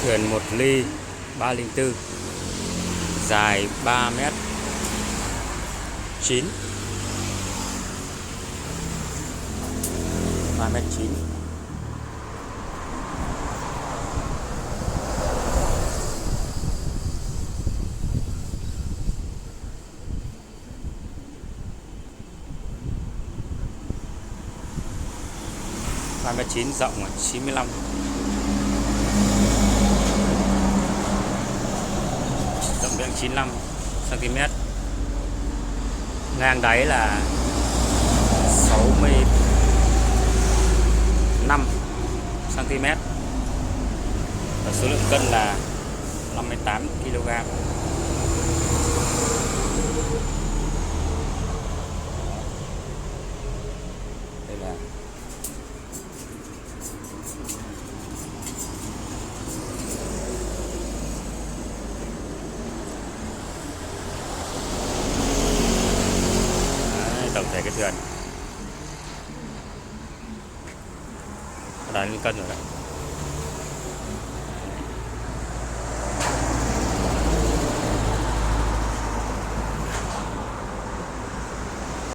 Thuyền 1 ly 304, dài 3 m 9, 3 m 9. Ba 9 rộng là 95, rộng miệng 95 cm, ngang đáy là 65 cm và số lượng cân là 58 kg. Đây là tổng thể cái thuyền đã lên cân rồi đấy.